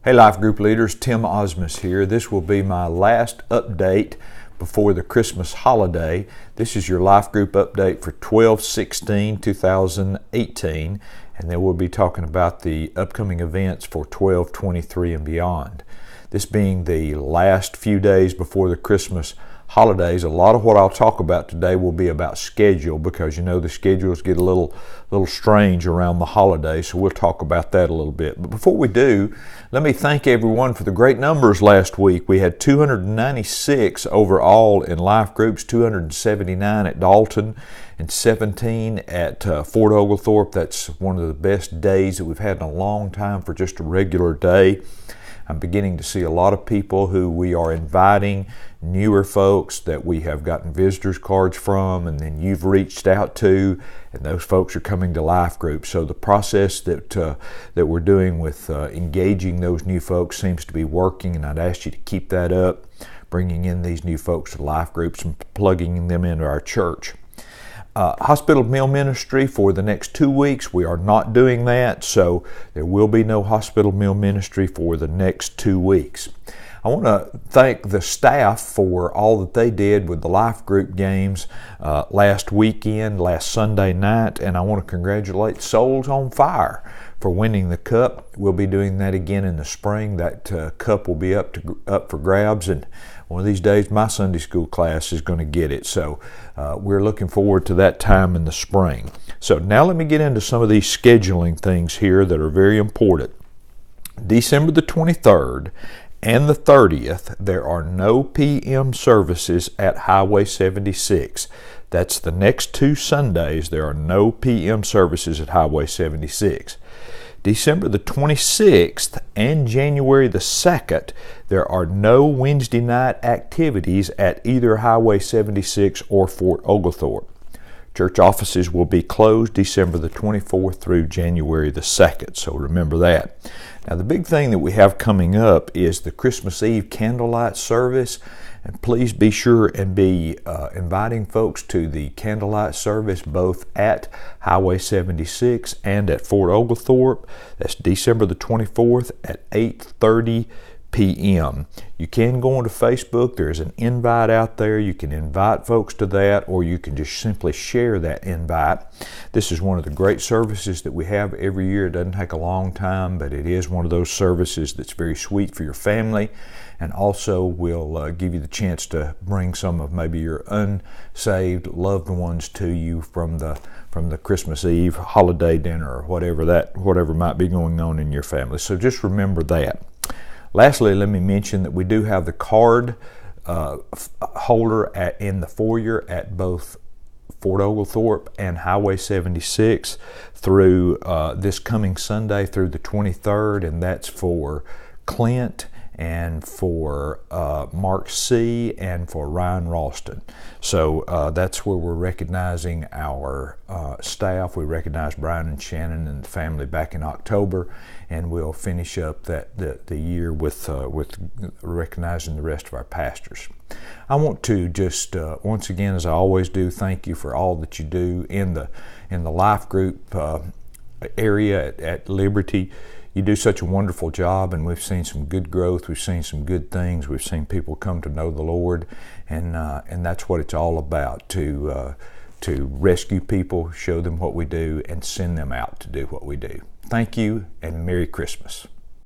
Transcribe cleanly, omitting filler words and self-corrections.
Hey Life Group leaders, Tim Osmus here. This will be my last update before the Christmas holiday. This is your Life Group update for 12/16/2018, and then we'll be talking about the upcoming events for 12/23 and beyond. This being the last few days before the Christmas holidays, a lot of what I'll talk about today will be about schedule, because you know the schedules get a little strange around the holidays, so we'll talk about that a little bit. But before we do, let me thank everyone for the great numbers last week. We had 296 overall in life groups, 279 at Dalton and 17 at Fort Oglethorpe. That's one of the best days that we've had in a long time for just a regular day. I'm beginning to see a lot of people who we are inviting, newer folks that we have gotten visitors cards from, and then you've reached out to, and those folks are coming to life groups. So the process that we're doing with engaging those new folks seems to be working, and I'd ask you to keep that up, bringing in these new folks to life groups and plugging them into our church. Hospital meal ministry for the next 2 weeks, we are not doing that, so there will be no hospital meal ministry for the next 2 weeks. I want to thank the staff for all that they did with the life group games last weekend, last Sunday night, and I want to congratulate Souls on Fire for winning the cup. We'll be doing that again in the spring. That cup will be up for grabs, and one of these days my Sunday school class is going to get it. So we're looking forward to that time in the spring. So now let me get into some of these scheduling things here that are very important. December the 23rd and the 30th, there are no PM services at Highway 76. That's the next 2 Sundays. There are no PM services at Highway 76. December the 26th and January the 2nd, there are no Wednesday night activities at either Highway 76 or Fort Oglethorpe. Church offices will be closed December the 24th through January the 2nd, so remember that. Now the big thing that we have coming up is the Christmas Eve candlelight service, and please be sure and be inviting folks to the candlelight service both at Highway 76 and at Fort Oglethorpe. That's December the 24th at 8:30 p.m. You can go onto Facebook. There's an invite out there. You can invite folks to that, or you can just simply share that invite. This is one of the great services that we have every year. It doesn't take a long time, but it is one of those services that's very sweet for your family, and also will give you the chance to bring some of maybe your unsaved loved ones to you from the Christmas Eve holiday dinner, or whatever might be going on in your family. So just remember that. Lastly, let me mention that we do have the card holder in the foyer at both Fort Oglethorpe and Highway 76 through this coming Sunday through the 23rd, and that's for Clint and for Mark C. and for Ryan Ralston. So that's where we're recognizing our staff. We recognized Brian and Shannon and the family back in October, and we'll finish up the year with recognizing the rest of our pastors. I want to just once again, as I always do, thank you for all that you do in the life group area at Liberty. You do such a wonderful job, and we've seen some good growth. We've seen some good things. We've seen people come to know the Lord, and that's what it's all about, to rescue people, show them what we do, and send them out to do what we do. Thank you, and Merry Christmas.